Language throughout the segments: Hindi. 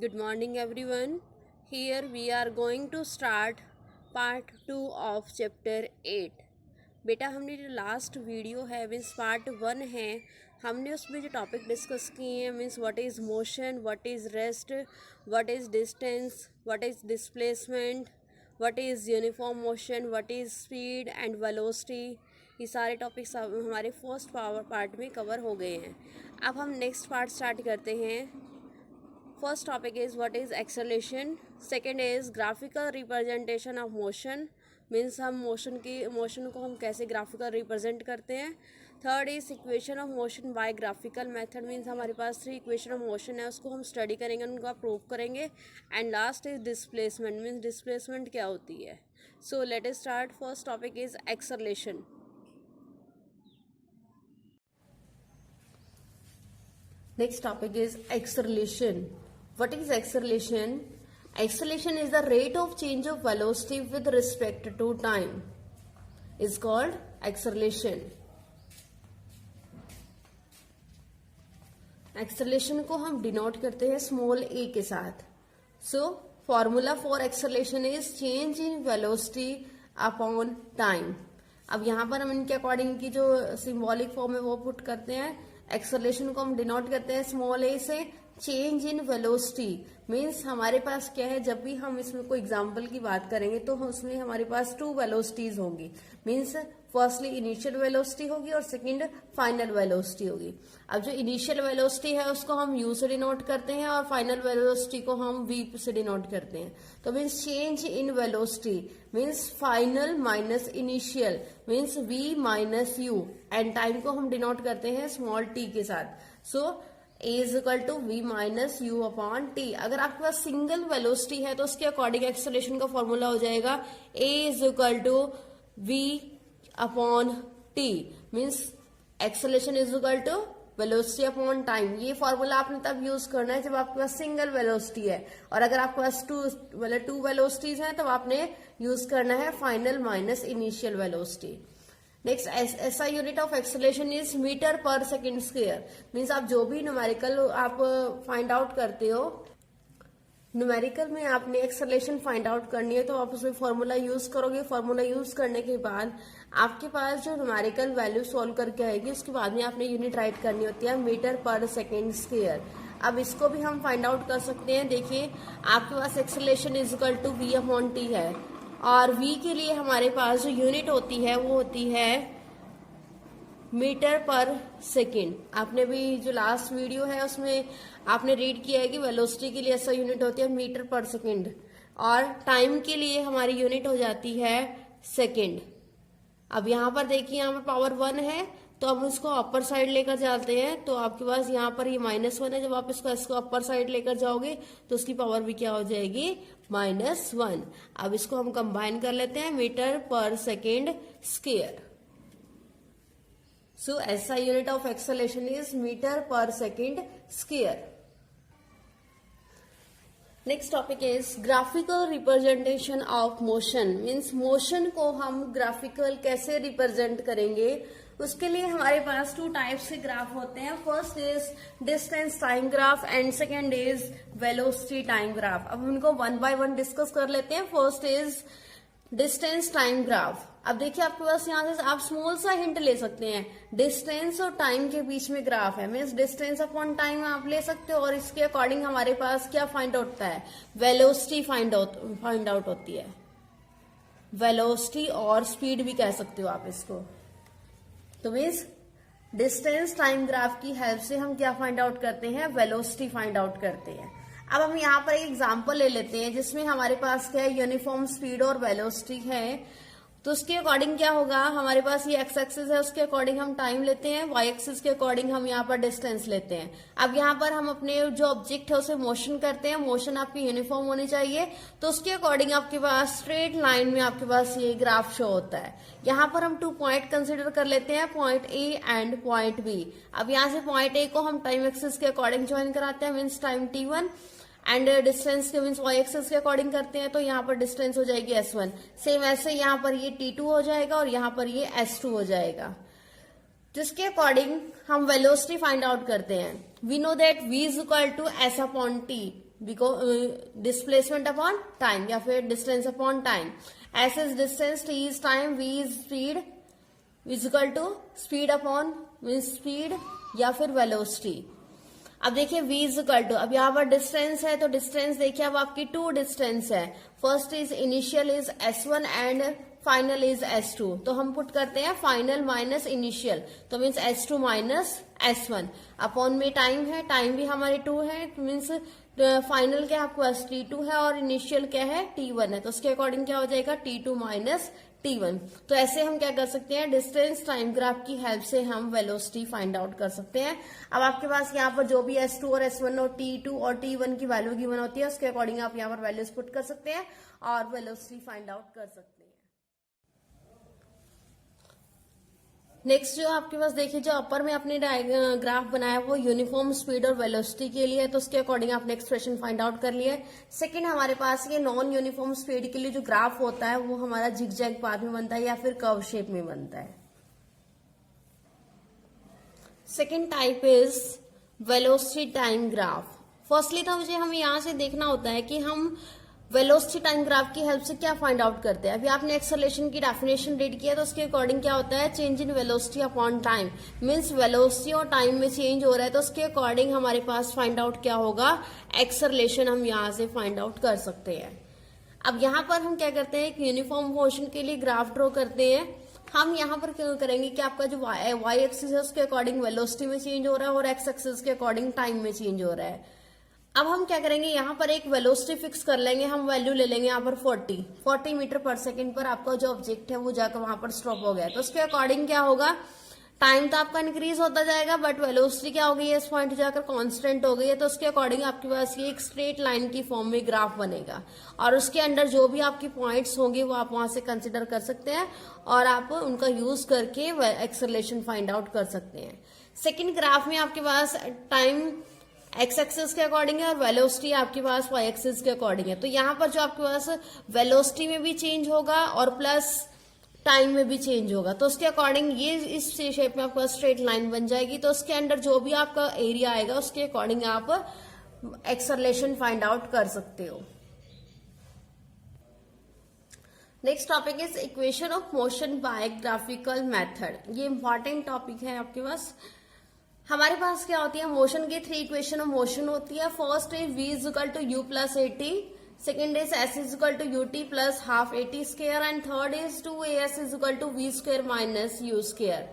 Good morning, everyone. Here we are going to start part 2 of chapter 8. बेटा हमने जो लास्ट वीडियो है मीन्स पार्ट 1 है, हमने उसमें जो टॉपिक डिस्कस किए हैं means what is motion, what is rest, what is distance, what is displacement, what is uniform motion, what is speed and velocity. ये सारे टॉपिक्स हमारे फर्स्ट पार्ट में कवर हो गए हैं। अब हम नेक्स्ट पार्ट स्टार्ट करते हैं। First topic is what is acceleration. Second is graphical representation of motion, means हम मोशन को हम कैसे ग्राफिकल रिप्रेजेंट करते हैं। Third is equation of motion by graphical method, means हमारे पास 3 इक्वेशन ऑफ मोशन है, उसको हम स्टडी करेंगे, उनका प्रूव करेंगे। And last is displacement, means displacement क्या होती है। So let us start. First topic is acceleration. Next topic is acceleration. What is acceleration? Acceleration is the rate of change of velocity with respect to time. Is called acceleration. Acceleration को हम डिनोट करते हैं स्मॉल a के साथ. So formula for acceleration is change in velocity upon time. अब यहाँ पर हम इनके अकॉर्डिंग की जो सिंबॉलिक फॉर्म है वो पुट करते हैं। एक्सेलरेशन को हम डिनोट करते हैं स्मॉल ए से चेंज इन वेलोसिटी, मीन्स हमारे पास क्या है, जब भी हम इसमें कोई एग्जांपल की बात करेंगे तो उसमें हमारे पास 2 वेलोसिटीज होंगी। मीन्स फर्स्टली इनिशियल वेलोसिटी होगी और सेकंड फाइनल वेलोसिटी होगी। अब जो इनिशियल वेलोसिटी है उसको हम यू से डिनोट करते हैं और फाइनल वेलोसिटी को हम वी से डिनोट करते हैं। तो means change in velocity means final minus initial means v minus u, and time को हम डिनोट करते हैं स्मॉल टी के साथ। So a is equal to v minus u upon t. अगर आपके पास सिंगल वेलोसिटी है तो उसके अकॉर्डिंग एक्सेलरेशन का फॉर्मूला हो जाएगा a is equal to v upon t, means acceleration is equal to velocity upon time. ये फॉर्मूला आपने तब यूज करना है जब आपके पास सिंगल वेलोसिटी है, और अगर आपके पास टू वेलोसिटीज हैं तो आपने यूज करना है final minus initial velocity. Next SI unit of acceleration is metre per second square, means आप जो भी न्यूमेरिकल आप फाइंड आउट करते हो, न्यूमेरिकल में आपने एक्सेलरेशन फाइंड आउट करनी है तो आप उसमें फॉर्मूला यूज करोगे। फॉर्मूला यूज करने के बाद आपके पास जो न्यूमेरिकल वैल्यू सॉल्व करके आएगी उसके बाद में आपने यूनिट राइट करनी होती है मीटर पर सेकेंड स्क्वायर। अब इसको भी हम फाइंड आउट कर सकते हैं। देखिए आपके पास acceleration is equal to v upon t है, और v के लिए हमारे पास जो यूनिट होती है वो होती है मीटर पर सेकेंड। आपने भी जो लास्ट वीडियो है उसमें आपने रीड किया है कि वेलोसिटी के लिए ऐसा यूनिट होती है मीटर पर सेकेंड, और टाइम के लिए हमारी यूनिट हो जाती है सेकेंड। अब यहाँ पर देखिए यहाँ पर पावर 1 है तो अब इसको अपर साइड लेकर जाते हैं तो आपके पास यहाँ पर ये -1 है। जब आप इसको अपर साइड लेकर जाओगे तो उसकी पावर भी क्या हो जाएगी -1। अब इसको हम कंबाइन कर लेते हैं metre per second square. So SI unit of acceleration is metre per second square. Next topic is graphical representation of motion, means motion को हम ग्राफिकल कैसे रिप्रेजेंट करेंगे। उसके लिए हमारे पास 2 टाइप्स के ग्राफ होते हैं। First is distance time graph and second is velocity time graph. अब उनको 1 बाय 1 डिस्कस कर लेते हैं। First is distance time graph. अब देखिए आपके पास यहाँ से आप स्मॉल सा हिंट ले सकते हैं, डिस्टेंस और टाइम के बीच में ग्राफ है, मीन्स डिस्टेंस अपॉन टाइम आप ले सकते हो और इसके अकॉर्डिंग हमारे पास क्या फाइंड आउट होता है, वेलोसिटी फाइंड आउट होती है। वेलोसिटी और स्पीड भी कह सकते हो आप इसको। तो मीन्स डिस्टेंस टाइम ग्राफ की हेल्प से हम क्या फाइंड आउट करते हैं, वेलोसिटी फाइंड आउट करते हैं। अब हम यहाँ पर एक एग्जांपल ले लेते हैं जिसमें हमारे पास क्या है, यूनिफॉर्म स्पीड और वेलोसिटी है। तो उसके अकॉर्डिंग क्या होगा, हमारे पास ये एक्स एक्सिस है उसके अकॉर्डिंग हम टाइम लेते हैं, वाई एक्सिस के अकॉर्डिंग हम यहाँ पर डिस्टेंस लेते हैं। अब यहाँ पर हम अपने जो ऑब्जेक्ट है उसे मोशन करते हैं, मोशन आपकी यूनिफॉर्म होनी चाहिए तो उसके अकॉर्डिंग आपके पास स्ट्रेट लाइन में आपके पास ये ग्राफ शो होता है। यहाँ पर हम 2 पॉइंट कंसिडर कर लेते हैं, point A and point B. अब यहाँ से पॉइंट ए को हम टाइम एक्सिस के अकॉर्डिंग ज्वाइन कराते हैं, means time t1, and distance के मीन्स वाई एक्सिस के अकॉर्डिंग करते हैं तो यहाँ पर डिस्टेंस हो जाएगी s1। सेम ऐसे यहाँ पर ये t2 हो जाएगा और यहाँ पर ये s2 हो जाएगा, जिसके अकॉर्डिंग हम वेलोसिटी फाइंड आउट करते हैं। We know that v is equal to s upon t, because displacement upon time या फिर distance upon time. S is distance, T is time, V is speed, equal to speed upon means speed या फिर वेलोसिटी। अब देखिए v इज इक्वल टू, अब यहाँ पर डिस्टेंस है तो डिस्टेंस देखिए अब आपकी 2 डिस्टेंस है। First is initial is s1 and final is s2। तो हम पुट करते हैं फाइनल माइनस इनिशियल, तो means s2 minus s1 upon में टाइम है, टाइम भी हमारे 2 है, मीन्स फाइनल क्या आपके पास t2 है और इनिशियल क्या है t1 है, तो उसके अकॉर्डिंग क्या हो जाएगा t2 माइनस t1। तो ऐसे हम क्या कर सकते हैं, डिस्टेंस टाइम ग्राफ की हेल्प से हम वेलोसिटी फाइंड आउट कर सकते हैं। अब आपके पास यहाँ पर जो भी s2 और s1 और t2 और t1 की वैल्यू गिवन होती है उसके अकॉर्डिंग आप यहाँ पर वैल्यूज पुट कर सकते हैं और वेलोसिटी फाइंड आउट कर सकते हैं। नेक्स्ट जो आपके पास देखिए, जो अपर में आपने ग्राफ बनाया वो यूनिफॉर्म स्पीड और वेलोसिटी के लिए है, तो उसके अकॉर्डिंग आपने एक्सप्रेशन फाइंड आउट कर लिया है। सेकंड हमारे पास ये नॉन यूनिफॉर्म स्पीड के लिए जो ग्राफ होता है वो हमारा जिगजैग पाथ में बनता है या फिर कर्व शेप में बनता है। Second type is velocity time graph. Firstly तो मुझे हमें यहाँ से देखना होता है कि हम वेलोसिटी टाइम ग्राफ की हेल्प से क्या फाइंड आउट करते हैं। अभी आपने एक्सेलरेशन की डेफिनेशन रीड किया तो उसके अकॉर्डिंग क्या होता है, change in velocity upon time, means velocity और टाइम में चेंज हो रहा है तो उसके अकॉर्डिंग हमारे पास फाइंड आउट क्या होगा, एक्सेलरेशन हम यहाँ से फाइंड आउट कर सकते हैं। अब यहाँ पर हम क्या करते हैं, एक यूनिफॉर्म मोशन के लिए ग्राफ ड्रॉ करते हैं। हम यहाँ पर क्या करेंगे कि आपका जो वाई एक्सिस है उसके अकॉर्डिंग वेलोसिटी में चेंज हो रहा है और एक्स एक्सिस के अकॉर्डिंग टाइम में चेंज हो रहा है। अब हम क्या करेंगे, यहाँ पर एक वेलोसिटी फिक्स कर लेंगे, हम वैल्यू ले लेंगे यहाँ पर 40 मीटर पर सेकंड पर आपका जो ऑब्जेक्ट है वो जाकर वहां पर स्टॉप हो गया। तो उसके अकॉर्डिंग क्या होगा, टाइम तो आपका इंक्रीज होता जाएगा बट वेलोसिटी क्या हो गई है, इस पॉइंट जाकर कांस्टेंट हो गई है। तो उसके अकॉर्डिंग आपके पास ये एक स्ट्रेट लाइन की फॉर्म में ग्राफ बनेगा और उसके अंदर जो भी आपकी पॉइंट्स होंगे वो आप वहां से कंसिडर कर सकते हैं और आप उनका यूज करके एक्सेलरेशन फाइंड आउट कर सकते हैं। सेकेंड ग्राफ में आपके पास टाइम एक्स एक्सिस के अकॉर्डिंग है और वेलोसिटी आपके पास वाई एक्सिस के अकॉर्डिंग है। तो यहाँ पर जो आपके पास वेलोसिटी में भी चेंज होगा और प्लस टाइम में भी चेंज होगा, तो उसके अकॉर्डिंग ये इस शेप में आपका स्ट्रेट लाइन बन जाएगी। तो उसके अंदर जो भी आपका एरिया आएगा उसके अकॉर्डिंग आप एक्सेलरेशन फाइंड आउट कर सकते हो। Next topic is equation of motion by graphical method. ये इंपॉर्टेंट टॉपिक है आपके पास। हमारे पास क्या होती है, मोशन की 3 इक्वेशन ऑफ मोशन होती है। First is v is equal to u plus AT, second is s is equal to ut plus half AT square and third is 2as is equal to v square minus u square.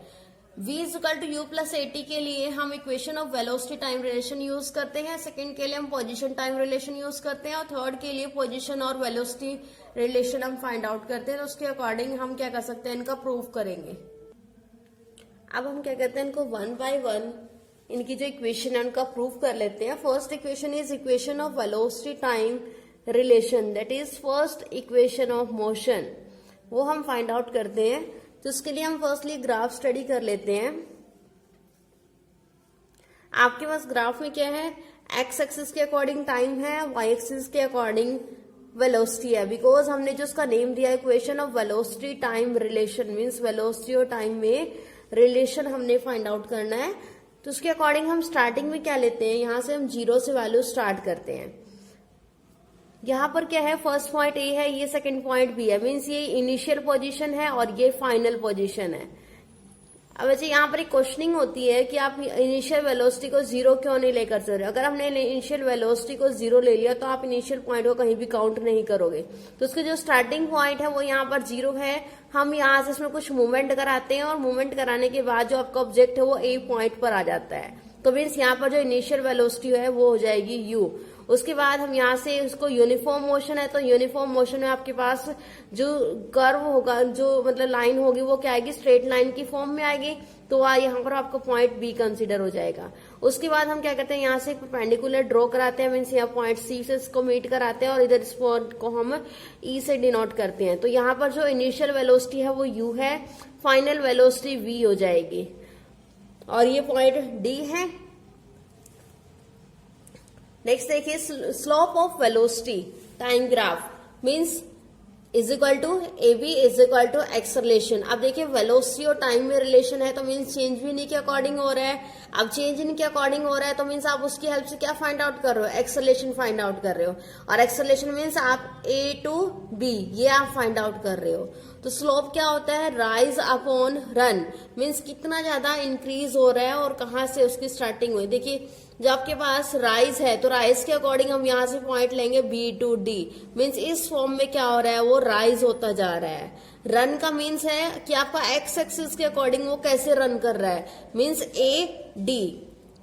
v is equal to u plus AT के लिए हम equation of velocity time relation use करते हैं, सेकेंड के लिए हम पोजिशन टाइम रिलेशन यूज करते हैं और थर्ड के लिए पोजिशन और वेलोसिटी रिलेशन हम फाइंड आउट करते हैं। तो उसके अकॉर्डिंग हम क्या कर सकते हैं, इनका प्रूव करेंगे। अब हम क्या करते हैं, इनको 1 बाय 1 इनकी जो इक्वेशन है उनका प्रूफ कर लेते हैं। First equation is equation of velocity time relation, that is first equation of motion, वो हम फाइंड आउट करते हैं। तो उसके लिए हम फर्स्टली ग्राफ स्टडी कर लेते हैं। आपके पास ग्राफ में क्या है, एक्स एक्सिस के अकॉर्डिंग टाइम है, वाई एक्सिस के अकॉर्डिंग वेलोसिटी है। बिकॉज हमने जो उसका नेम दिया है equation of velocity time relation, means velocity और टाइम में रिलेशन हमने फाइंड आउट करना है। तो उसके अकॉर्डिंग हम स्टार्टिंग में क्या लेते हैं, यहां से हम 0 से वैल्यू स्टार्ट करते हैं। यहाँ पर क्या है, फर्स्ट पॉइंट ए है, ये सेकंड पॉइंट बी है, मीन्स ये इनिशियल पोजीशन है और ये फाइनल पोजीशन है। अब वैसे यहाँ पर एक क्वेश्चनिंग होती है कि आप इनिशियल वेलोसिटी को 0 क्यों नहीं लेकर चल रहे। अगर हमने इनिशियल वेलोसिटी को 0 ले लिया तो आप इनिशियल पॉइंट को कहीं भी काउंट नहीं करोगे। तो उसके जो स्टार्टिंग पॉइंट है वो यहाँ पर 0 है। हम यहाँ से इसमें कुछ मूवमेंट कराते हैं और मूवमेंट कराने के बाद जो आपका ऑब्जेक्ट है वो ए पॉइंट पर आ जाता है। तो मीन्स यहाँ पर जो इनिशियल वेलोसिटी है वो हो जाएगी u। उसके बाद हम यहाँ से उसको यूनिफॉर्म मोशन है, तो यूनिफॉर्म मोशन में आपके पास जो कर्व होगा, जो मतलब लाइन होगी वो क्या आएगी, स्ट्रेट लाइन की फॉर्म में आएगी। तो यहाँ पर आपका पॉइंट बी कंसीडर हो जाएगा। उसके बाद हम क्या करते हैं, यहाँ से एक परपेंडिकुलर ड्रॉ कराते हैं, मीन्स यहाँ पॉइंट सी से इसको मीट कराते हैं और इधर इस पॉइंट को हम ई से डिनोट करते हैं। तो यहाँ पर जो इनिशियल वेलोसिटी है वो u है, फाइनल वेलोसिटी v हो जाएगी और ये पॉइंट d है। नेक्स्ट देखिए, slope of velocity time graph means is equal to AB is equal to acceleration. अब देखिए वेलोसिटी और टाइम में रिलेशन है तो मीन्स चेंज भी नहीं के अकॉर्डिंग हो रहा है। अब चेंज इनके अकॉर्डिंग हो रहा है, तो मीन्स आप उसकी हेल्प से क्या फाइंड आउट कर रहे हो, एक्सेलरेशन फाइंड आउट कर रहे हो, और एक्सेलरेशन मीन्स आप A to B ये आप फाइंड आउट कर रहे हो। तो स्लोप क्या होता है, राइज अपॉन रन, मीन्स कितना ज्यादा इंक्रीज हो रहा है और कहाँ से उसकी स्टार्टिंग हुई। देखिए जब आपके पास राइज है तो राइज के अकॉर्डिंग हम यहाँ से पॉइंट लेंगे B to D, मीन्स इस फॉर्म में क्या हो रहा है, वो राइज होता जा रहा है। रन का मीन्स है कि आपका एक्स एक्सिस के अकॉर्डिंग वो कैसे रन कर रहा है, मीन्स A D,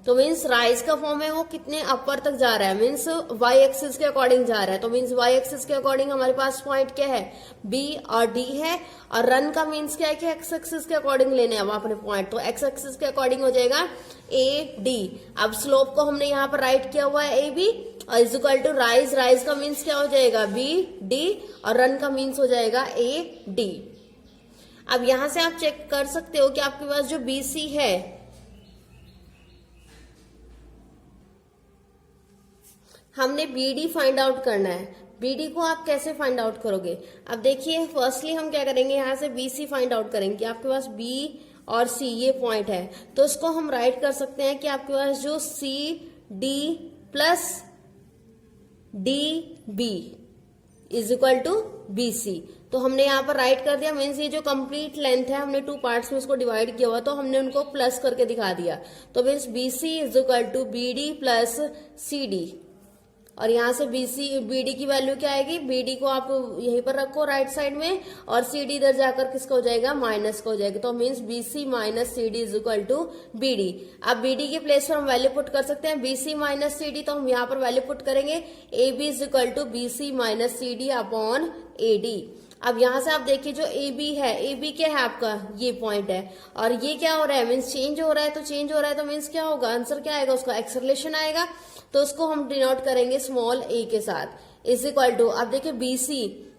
तो मीन्स राइज का फॉर्म है वो कितने अपर तक जा रहा है, मीन्स वाई एक्सिस के अकॉर्डिंग जा रहा है। तो मीन्स वाई एक्सिस के अकॉर्डिंग हमारे पास पॉइंट क्या है, B और D है, और रन का मीन्स क्या है कि एक्स एक्सिस के अकॉर्डिंग लेने हैं अपने पॉइंट, तो एक्स एक्सिस के अकॉर्डिंग हो जाएगा AD। अब स्लोप को हमने यहाँ पर राइट किया हुआ है AB, और is equal to rise, rise का मीन्स क्या हो जाएगा BD, और रन का मीन्स हो जाएगा AD। अब यहां से आप चेक कर सकते हो कि आपके पास जो BC है, हमने BD फाइंड आउट करना है। BD को आप कैसे फाइंड आउट करोगे, अब देखिए फर्स्टली हम क्या करेंगे, यहां से BC फाइंड आउट करेंगे कि आपके पास B और C ये पॉइंट है, तो इसको हम राइट कर सकते हैं कि आपके पास जो CD plus DB is equal to BC, तो हमने यहाँ पर राइट कर दिया, मीन्स ये जो कंप्लीट लेंथ है हमने 2 पार्ट्स में उसको डिवाइड किया हुआ, तो हमने उनको प्लस करके दिखा दिया, तो means BC is equal to BD plus CD, और यहाँ से BD की वैल्यू क्या आएगी, BD को आप यहीं पर रखो राइट साइड में, और CD इधर जाकर किसका हो जाएगा, माइनस का हो जाएगा, तो means BC minus CD is equal to BD। अब BD के प्लेस पर हम वैल्यू पुट कर सकते हैं BC माइनस CD, तो हम यहाँ पर वैल्यू पुट करेंगे AB is equal to BC minus CD upon AD। अब यहां से आप देखिए जो AB है, AB क्या है आपका, ये पॉइंट है, और ये क्या हो रहा है, मीन्स चेंज हो रहा है, तो चेंज हो रहा है तो मीन्स क्या होगा, आंसर क्या आएगा, उसका एक्सेलरेशन आएगा, तो उसको हम डिनोट करेंगे स्मॉल a के साथ, इज इक्वल टू, अब देखिए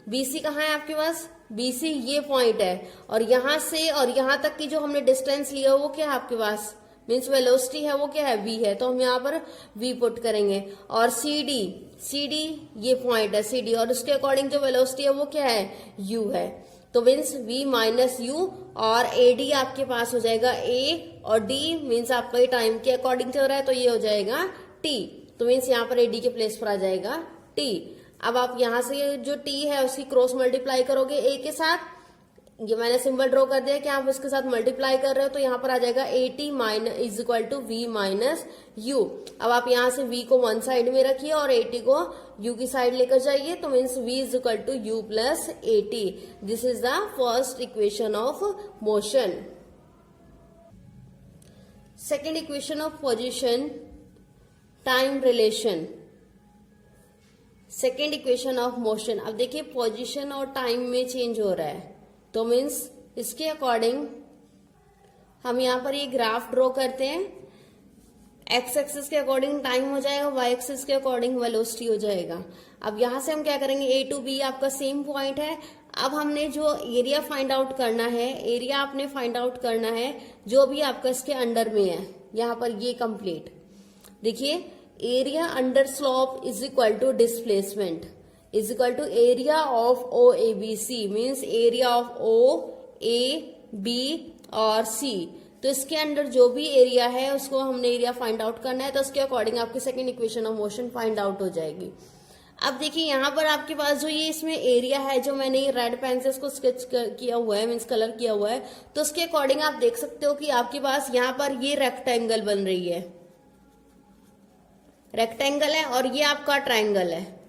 BC कहाँ है आपके पास, BC ये पॉइंट है, और यहां से और यहां तक की जो हमने डिस्टेंस लिया वो क्या है आपके पास, मीन्स वेलोसिटी है वो क्या है, V है, तो हम यहाँ पर V पुट करेंगे, और CD ये पॉइंट है CD, और उसके अकॉर्डिंग जो वेलोसिटी है वो क्या है, U है, तो मीन्स V माइनस U, और AD आपके पास हो जाएगा A, और D मीन्स आपका ये टाइम के अकॉर्डिंग चल रहा है, तो ये हो जाएगा T, तो मीन्स यहाँ पर AD के प्लेस पर आ जाएगा T। अब आप यहाँ से जो T है उसकी क्रॉस मल्टीप्लाई करोगे A के साथ, ये मैंने सिंबल ड्रॉ कर दिया कि आप इसके साथ मल्टीप्लाई कर रहे हो, तो यहाँ पर आ जाएगा AT minus is equal to V minus U। अब आप यहाँ से V को वन साइड में रखिए और AT को U की साइड लेकर जाइए, तो means V is equal to U plus AT। This is the first equation of motion. Second equation of position time relation, second equation of motion. अब देखिए पोजीशन और टाइम में चेंज हो रहा है, तो मीन्स इसके अकॉर्डिंग हम यहाँ पर ये ग्राफ ड्रॉ करते हैं, एक्स एक्सिस के अकॉर्डिंग टाइम हो जाएगा, वाई एक्सिस के अकॉर्डिंग वेलोसिटी हो जाएगा। अब यहां से हम क्या करेंगे, A to B आपका सेम पॉइंट है। अब हमने जो एरिया फाइंड आउट करना है, एरिया आपने फाइंड आउट करना है जो भी आपका इसके अंडर में है, यहाँ पर ये कंप्लीट देखिए, area under slope is equal to displacement is equal to area of OABC, means area of OAB और C। तो इसके अंदर जो भी एरिया है उसको हमने एरिया फाइंड आउट करना है, तो उसके अकॉर्डिंग आपकी second equation of motion find out हो जाएगी। अब देखिए यहाँ पर आपके पास जो ये इसमें एरिया है, जो मैंने ये रेड पेन से इसको स्केच किया हुआ है, मीन्स कलर किया हुआ है, तो उसके अकॉर्डिंग आप देख सकते हो कि आपके पास यहाँ पर ये रेक्टेंगल बन रही है, रेक्टेंगल है, और ये आपका ट्रायंगल है।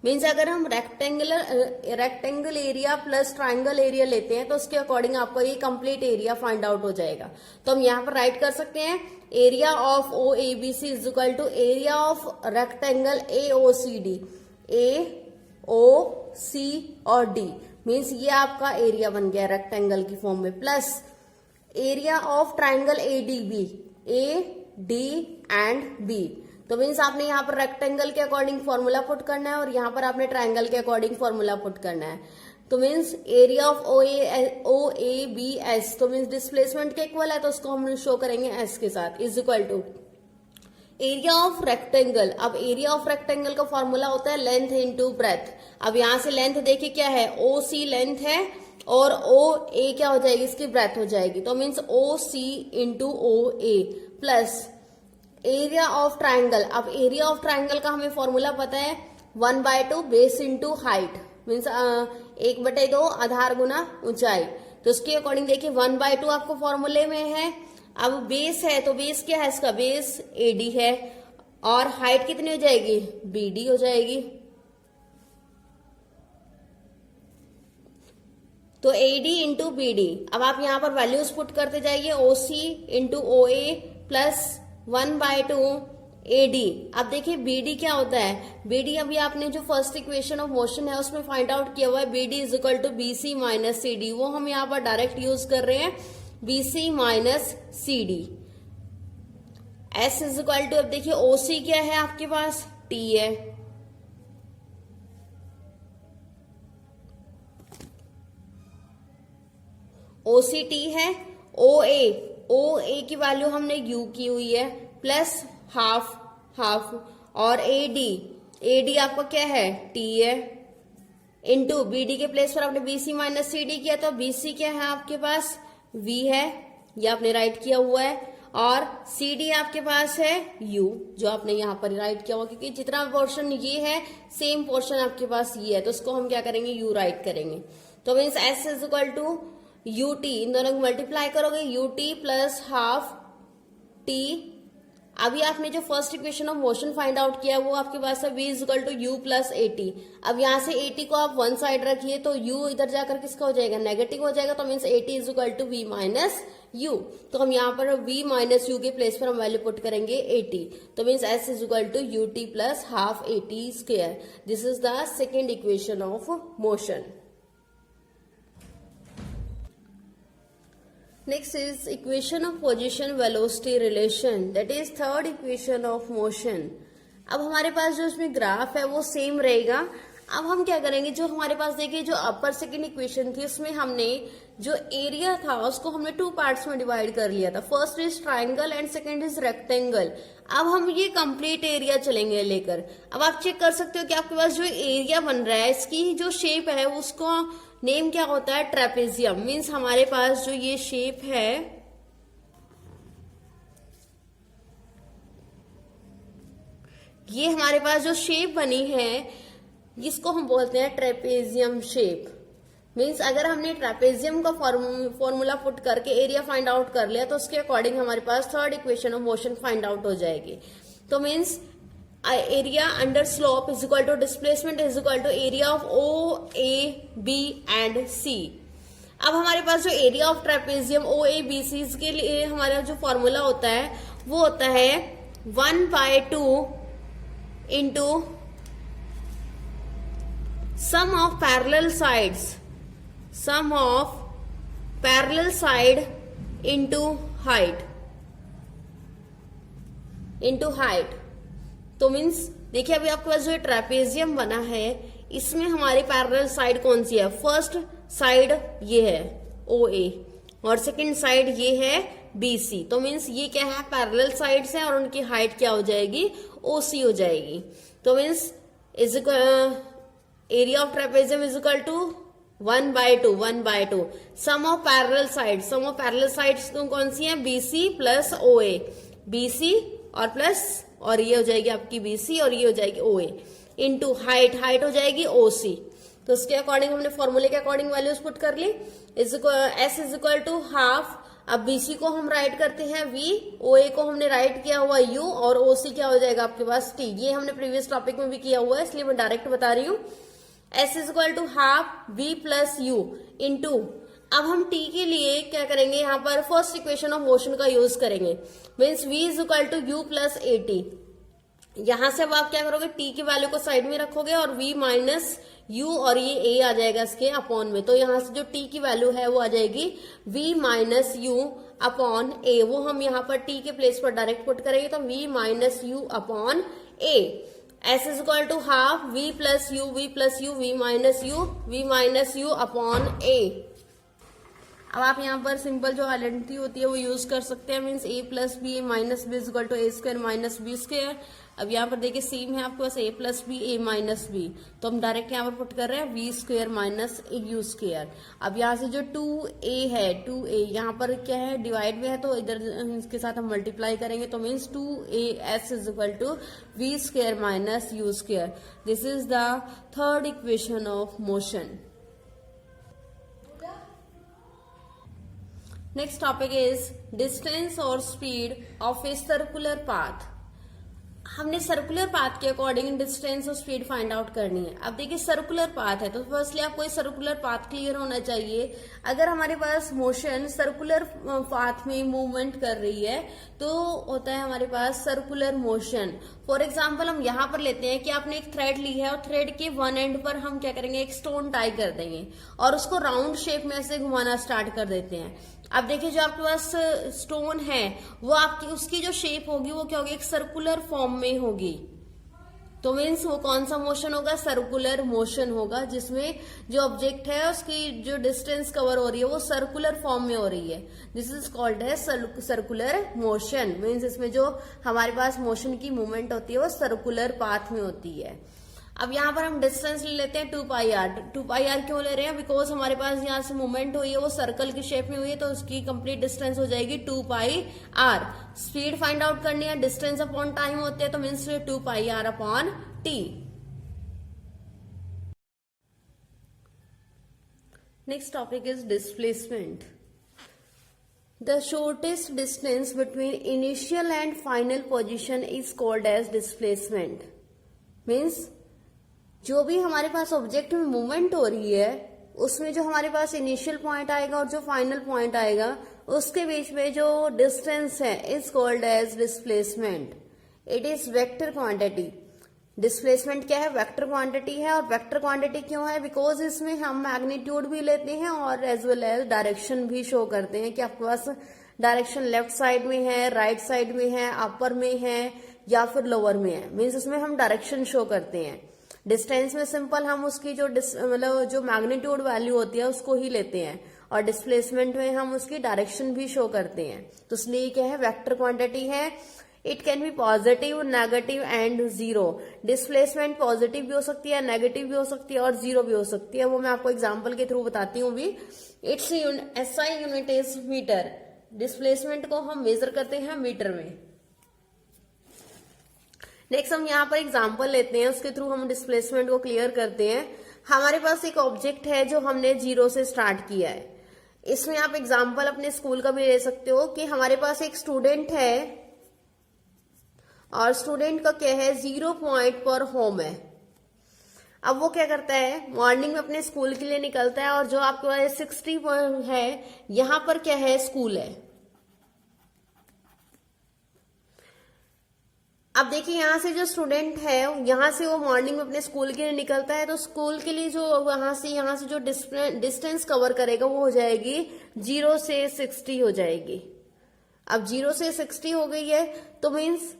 मीन्स अगर हम rectangle area plus triangle area लेते हैं तो उसके अकॉर्डिंग आपको ये कंप्लीट एरिया फाइंड आउट हो जाएगा। तो हम यहाँ पर राइट कर सकते हैं area of OABC is equal to area of rectangle AOCD, AOC और D, मीन्स ये आपका एरिया बन गया रेक्टेंगल की फॉर्म में, plus area of triangle ADB, AD and B। तो मीन्स आपने यहाँ पर रेक्टेंगल के अकॉर्डिंग फॉर्मूला पुट करना है और यहाँ पर आपने ट्रायंगल के अकॉर्डिंग फॉर्मूला पुट करना है। तो मीन्स एरिया ऑफ OABS, तो मीन्स डिस्प्लेसमेंट के इक्वल है, तो उसको हम शो करेंगे S के साथ, is equal to area of rectangle. अब एरिया ऑफ रेक्टेंगल का फॉर्मूला होता है लेंथ इनटू ब्रेथ। अब यहाँ से लेंथ देखिए क्या है, OC लेंथ है और OA क्या हो जाएगी, इसकी ब्रेथ हो जाएगी, तो means OC into OA, plus area of triangle. अब एरिया ऑफ ट्राइंगल का हमें फॉर्मूला पता है 1/2 बेस इंटू हाइट, मीन्स 1/2 आधार गुना ऊंचाई। तो उसके अकॉर्डिंग देखिए 1/2 आपको फॉर्मूले में है। अब बेस है तो बेस क्या है इसका, बेस AD है और हाइट कितनी हो जाएगी, BD हो जाएगी। तो AD इंटू BD। अब आप यहां पर वैल्यूज पुट करते जाइए, OC into OA plus 1/2 AD। अब देखिए BD क्या होता है, BD अभी आपने जो फर्स्ट इक्वेशन ऑफ मोशन है उसमें फाइंड आउट किया हुआ है, BD is equal to BC minus CD। वो हम यहाँ पर डायरेक्ट यूज कर रहे हैं, BC minus CD। S is equal to, अब देखिए OC क्या है आपके पास, T है। OCT है, OA की वैल्यू हमने U की हुई है प्लस हाफ और AD आपका क्या है, T है, इंटू BD के प्लेस पर आपने BC माइनस CD किया तो BC क्या है आपके पास, V है, ये आपने राइट किया हुआ है, और CD आपके पास है U, जो आपने यहाँ पर राइट किया हुआ, क्योंकि जितना पोर्शन ये है सेम पोर्शन आपके पास ये है, तो उसको हम क्या करेंगे, U राइट करेंगे। तो means S is equal to UT, इन दोनों को मल्टीप्लाई करोगे, UT प्लस हाफ T। अभी आपने जो first equation of motion find out किया वो आपके पास है V is equal to U plus AT। अब यहां से AT को आप वन साइड रखिए तो U इधर जाकर किसका हो जाएगा, नेगेटिव हो जाएगा, तो means AT is equal to V minus U। तो हम यहाँ पर V माइनस U के प्लेस पर हम वैल्यू पुट करेंगे AT, तो means S is equal to UT plus half AT square. This is the second equation of motion. Next is equation of position velocity relation, that is third equation of motion। अब हमारे पास जो इसमें ग्राफ है वो सेम रहेगा। अब हम क्या करेंगे, जो हमारे पास देखिए जो अपर सेकंड इक्वेशन थी उसमें हमने जो एरिया था उसको हमने 2 पार्ट्स में डिवाइड कर लिया था, first is triangle and second is rectangle. अब हम ये कंप्लीट एरिया चलेंगे लेकर। अब आप चेक कर सकते हो कि आपके पास जो एरिया बन रहा है इसकी जो शेप है उसको नेम क्या होता है, ट्रेपेजियम। मीन्स हमारे पास जो ये शेप है, ये हमारे पास जो शेप बनी है इसको हम बोलते हैं ट्रेपेजियम शेप। मीन्स अगर हमने ट्रेपेजियम का फॉर्मूला पुट करके एरिया फाइंड आउट कर लिया तो उसके अकॉर्डिंग हमारे पास third equation of motion find out हो जाएगी। तो means area under slope is equal to displacement is equal to area of OAB and C। अब हमारे पास जो एरिया ऑफ ट्रेपेजियम OABC के लिए हमारा जो फॉर्मूला होता है वो होता है 1/2 into sum of parallel side into height। तो मीन्स देखिए अभी आपके पास जो ट्रेपेजियम बना है इसमें हमारी पैरेलल साइड कौन सी है, फर्स्ट साइड ये है OA और सेकंड साइड ये है BC। तो मीन्स ये क्या है, पैरेलल साइड्स हैं और उनकी हाइट क्या हो जाएगी, OC हो जाएगी। तो means area of trapezium is equal to 1/2 sum of parallel sides कौन सी है, BC प्लस OA, BC और प्लस और ये हो जाएगी आपकी BC और ये हो जाएगी OA इंटू हाइट हो जाएगी OC। तो उसके अकॉर्डिंग हमने फॉर्मूले के अकॉर्डिंग वैल्यूज पुट कर ली। S is equal to half. अब BC को हम राइट करते हैं V, OA को हमने राइट किया हुआ U और OC क्या हो जाएगा आपके पास T। ये हमने प्रीवियस टॉपिक में भी किया हुआ है इसलिए मैं डायरेक्ट बता रही हूँ। S is equal to half V plus U into, अब हम T के लिए क्या करेंगे, यहाँ पर फर्स्ट इक्वेशन ऑफ मोशन का यूज करेंगे। Means V is equal to U plus AT। यहां से अब आप क्या करोगे, T की वैल्यू को साइड में रखोगे और V माइनस U और ये A आ जाएगा इसके अपॉन में। तो यहां से जो T की वैल्यू है वो आ जाएगी V minus U upon A। वो हम यहाँ पर T के प्लेस पर डायरेक्ट पुट करेंगे तो V minus U upon A। S is equal to half V plus U V minus U upon A। अब आप यहाँ पर सिंपल जो आइडेंटिटी होती है वो यूज कर सकते हैं, means A plus B A minus B is equal to A square minus B square. अब यहाँ पर देखिए सेम है आपके पास A plus B A minus B, तो हम डायरेक्ट यहाँ पर पुट कर रहे हैं V square minus U square. अब यहाँ से जो 2a है 2a यहाँ पर क्या है डिवाइड में है, तो इधर इसके साथ हम मल्टीप्लाई करेंगे, तो means 2as is equal to V square minus U square. This is the third equation of motion. Next topic is distance or speed of a circular path। हमने सर्कुलर पाथ के अकॉर्डिंग डिस्टेंस और स्पीड फाइंड आउट करनी है। अब देखिए सर्कुलर पाथ है तो फर्स्टली आपको एक सर्कुलर पाथ क्लियर होना चाहिए। अगर हमारे पास मोशन सर्कुलर पाथ में मूवमेंट कर रही है तो होता है हमारे पास सर्कुलर मोशन। फॉर एग्जाम्पल हम यहाँ पर लेते हैं कि आपने एक थ्रेड ली है और थ्रेड के वन एंड पर हम क्या करेंगे, एक स्टोन टाई कर देंगे और उसको राउंड शेप में ऐसे घुमाना स्टार्ट कर देते हैं। अब देखिए जो आपके पास स्टोन है वो आपकी उसकी जो शेप होगी वो क्या होगी, एक सर्कुलर फॉर्म में होगी। तो मीन्स वो कौन सा मोशन होगा, सर्कुलर मोशन होगा, जिसमें जो ऑब्जेक्ट है उसकी जो डिस्टेंस कवर हो रही है वो सर्कुलर फॉर्म में हो रही है। दिस इज कॉल्ड है सर्कुलर मोशन। मीन्स इसमें जो हमारे पास मोशन की मूवमेंट होती है वो सर्कुलर पाथ में होती है। अब यहाँ पर हम डिस्टेंस ले लेते हैं 2πr। 2πr क्यों ले रहे हैं, बिकॉज हमारे पास यहाँ से मूवमेंट हुई है वो सर्कल की शेप में हुई है, तो उसकी कंप्लीट डिस्टेंस हो जाएगी 2πr। स्पीड फाइंड आउट करनी है, डिस्टेंस अपॉन टाइम होते हैं, तो means 2πr upon t। Next topic is displacement. The shortest distance between initial and final position is called as displacement. Means जो भी हमारे पास ऑब्जेक्ट में मूवमेंट हो रही है उसमें जो हमारे पास इनिशियल पॉइंट आएगा और जो फाइनल पॉइंट आएगा उसके बीच में जो डिस्टेंस है is called as displacement. It is vector quantity. Displacement क्या है, वेक्टर क्वांटिटी है। और वेक्टर क्वांटिटी क्यों है, बिकॉज इसमें हम मैग्नीट्यूड भी लेते हैं और एज वेल एज डायरेक्शन भी शो करते हैं कि आपके पास डायरेक्शन लेफ्ट साइड में है, राइट साइड में है, अपर में है या फिर लोअर में है। मीन्स इसमें हम डायरेक्शन शो करते हैं। डिस्टेंस में सिंपल हम उसकी जो मतलब जो मैग्नीट्यूड वैल्यू होती है उसको ही लेते हैं, और डिस्प्लेसमेंट में हम उसकी डायरेक्शन भी शो करते हैं। तो इसलिए क्या है, वेक्टर क्वांटिटी है। It can be positive, negative and zero. Displacement positive भी हो सकती है, नेगेटिव भी हो सकती है और जीरो भी हो सकती है। वो मैं आपको एग्जाम्पल के थ्रू बताती हूँ भी। Its SI unit is metre. Displacement को हम मेजर करते हैं मीटर में। नेक्स्ट हम यहाँ पर एग्जाम्पल लेते हैं, उसके थ्रू हम डिस्प्लेसमेंट को क्लियर करते हैं। हमारे पास एक ऑब्जेक्ट है जो हमने 0 से स्टार्ट किया है। इसमें आप एग्जाम्पल अपने स्कूल का भी ले सकते हो कि हमारे पास एक स्टूडेंट है और स्टूडेंट का क्या है, 0 पॉइंट पर होम है। अब वो क्या करता है, मॉर्निंग में अपने स्कूल के लिए निकलता है और जो आपके पास 60 पॉइंट है यहां पर क्या है, स्कूल है। अब देखिए यहां से जो स्टूडेंट है यहां से वो मॉर्निंग में अपने स्कूल के लिए निकलता है, तो स्कूल के लिए जो यहां से जो डिस्टेंस कवर करेगा वो हो जाएगी 0 से 60 हो जाएगी। अब 0 से 60 हो गई है, तो मीन्स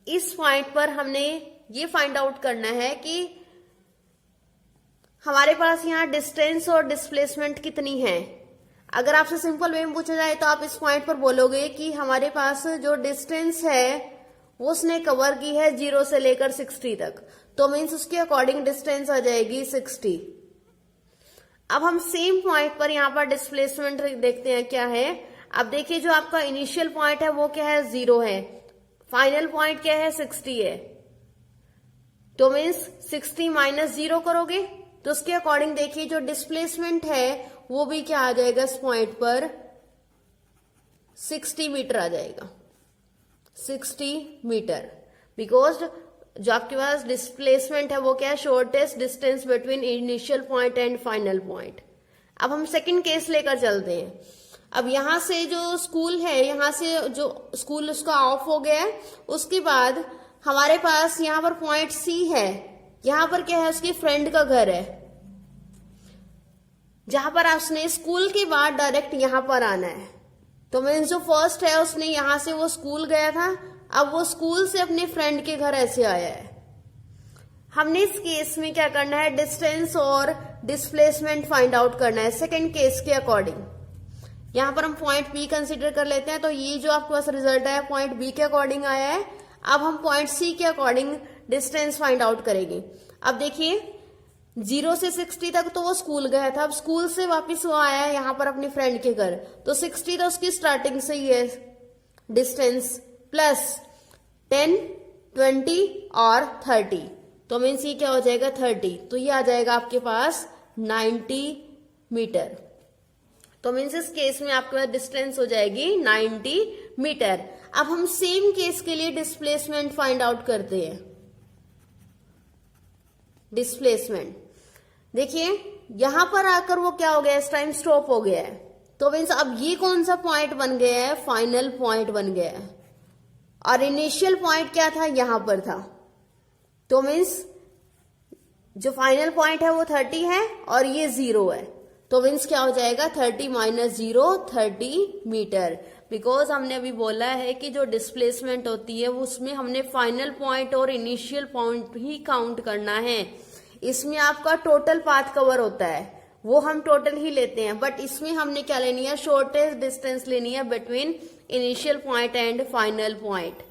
इस पॉइंट पर हमने ये फाइंड आउट करना है कि हमारे पास यहाँ डिस्टेंस और डिस्प्लेसमेंट कितनी है। अगर आपसे सिंपल वे में पूछा जाए तो आप इस पॉइंट पर बोलोगे कि हमारे पास जो डिस्टेंस है वो उसने कवर की है 0 से लेकर 60 तक, तो मीन्स उसके अकॉर्डिंग डिस्टेंस आ जाएगी 60। अब हम सेम पॉइंट पर यहाँ पर डिस्प्लेसमेंट देखते हैं क्या है। अब देखिए जो आपका इनिशियल पॉइंट है वो क्या है, 0 है। फाइनल पॉइंट क्या है, 60 है। तो मीन्स 60 माइनस 0 करोगे तो उसके अकॉर्डिंग देखिए जो डिस्प्लेसमेंट है वो भी क्या आ जाएगा, इस पॉइंट पर 60 मीटर आ जाएगा, 60 मीटर। बिकॉज जो आपके पास डिस्प्लेसमेंट है वो क्या है, shortest distance between initial point and final point. अब हम सेकंड केस लेकर चलते हैं। अब यहां से जो स्कूल है, यहां से जो स्कूल उसका ऑफ हो गया है, उसके बाद हमारे पास यहां पर पॉइंट C है। यहां पर क्या है, उसके फ्रेंड का घर है, जहां पर उसने स्कूल के बाद डायरेक्ट यहां पर आना है। तो मीन्स जो फर्स्ट है उसने यहां से वो स्कूल गया था, अब वो स्कूल से अपने फ्रेंड के घर ऐसे आया है। हमने इस केस में क्या करना है, डिस्टेंस और डिस्प्लेसमेंट फाइंड आउट करना है सेकंड केस के अकॉर्डिंग। यहाँ पर हम पॉइंट बी कंसिडर कर लेते हैं। तो ये जो आपके पास रिजल्ट आया पॉइंट बी के अकॉर्डिंग आया है। अब हम पॉइंट सी के अकॉर्डिंग डिस्टेंस फाइंड आउट करेंगे। अब देखिए 0 से 60 तक तो वो स्कूल गया था, अब स्कूल से वापस वो आया है यहाँ पर अपनी फ्रेंड के घर, तो 60 तो उसकी स्टार्टिंग से ही है डिस्टेंस, प्लस 10, 20 और 30, तो मीन्स ये क्या हो जाएगा 30, तो ये आ जाएगा आपके पास 90 मीटर। तो मीन्स इस केस में आपके पास डिस्टेंस हो जाएगी 90 मीटर। अब हम सेम केस के लिए डिस्प्लेसमेंट फाइंड आउट करते हैं। डिस्प्लेसमेंट देखिए यहां पर आकर वो क्या हो गया, इस टाइम स्टॉप हो गया है, तो मीन्स अब ये कौन सा पॉइंट बन गया है, फाइनल पॉइंट बन गया है, और इनिशियल पॉइंट क्या था, यहां पर था। तो मीन्स जो फाइनल पॉइंट है वो 30 है और ये 0 है, तो मीन्स क्या हो जाएगा 30 माइनस 0 30 मीटर। बिकॉज हमने अभी बोला है कि जो डिस्प्लेसमेंट होती है उसमें हमने फाइनल पॉइंट और इनिशियल पॉइंट ही काउंट करना है। इसमें आपका टोटल पाथ कवर होता है, वो हम टोटल ही लेते हैं, बट इसमें हमने क्या लेनी है, शॉर्टेस्ट डिस्टेंस लेनी है between initial point and final point.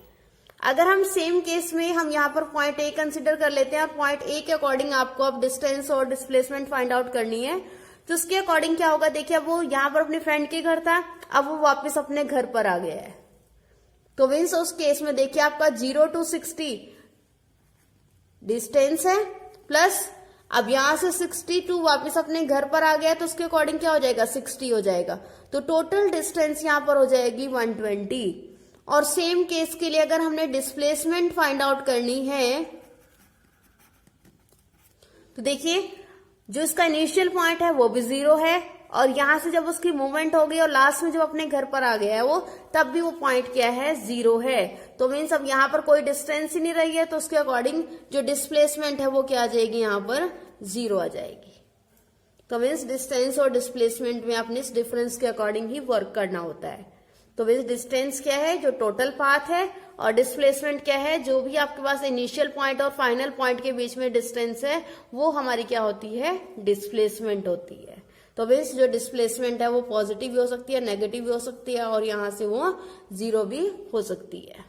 अगर हम सेम केस में हम यहाँ पर पॉइंट ए कंसिडर कर लेते हैं और पॉइंट ए के अकॉर्डिंग आपको अब डिस्टेंस और डिस्प्लेसमेंट फाइंड आउट करनी है, तो उसके अकॉर्डिंग क्या होगा, देखिए अब वो यहाँ पर अपने फ्रेंड के घर था, अब वो वापस अपने घर पर आ गया है, तो मीन्स उस केस में देखिए आपका 0 to 60 डिस्टेंस है, प्लस अब यहां से 62 वापस अपने घर पर आ गया, तो उसके अकॉर्डिंग क्या हो जाएगा 60 हो जाएगा, तो टोटल डिस्टेंस यहां पर हो जाएगी 120। और सेम केस के लिए अगर हमने डिस्प्लेसमेंट फाइंड आउट करनी है, तो देखिए जो इसका इनिशियल पॉइंट है वो भी 0 है, और यहां से जब उसकी मूवमेंट हो गई और लास्ट में जब अपने घर पर आ गया है वो, तब भी वो पॉइंट क्या है 0 है, तो मीन्स अब यहां पर कोई डिस्टेंस ही नहीं रही है, तो उसके अकॉर्डिंग जो डिस्प्लेसमेंट है वो क्या आ जाएगी, यहां पर 0 आ जाएगी। तो मीन्स डिस्टेंस और डिस्प्लेसमेंट में आपने इस डिफरेंस के अकॉर्डिंग ही वर्क करना होता है। तो मीन्स डिस्टेंस क्या है, जो टोटल पाथ है, और डिस्प्लेसमेंट क्या है, जो भी आपके पास इनिशियल पॉइंट और फाइनल पॉइंट के बीच में डिस्टेंस है, वो हमारी क्या होती है, डिस्प्लेसमेंट होती है। तो मीन्स जो डिस्प्लेसमेंट है वो पॉजिटिव भी हो सकती है, नेगेटिव भी हो सकती है, और यहां से वो 0 भी हो सकती है।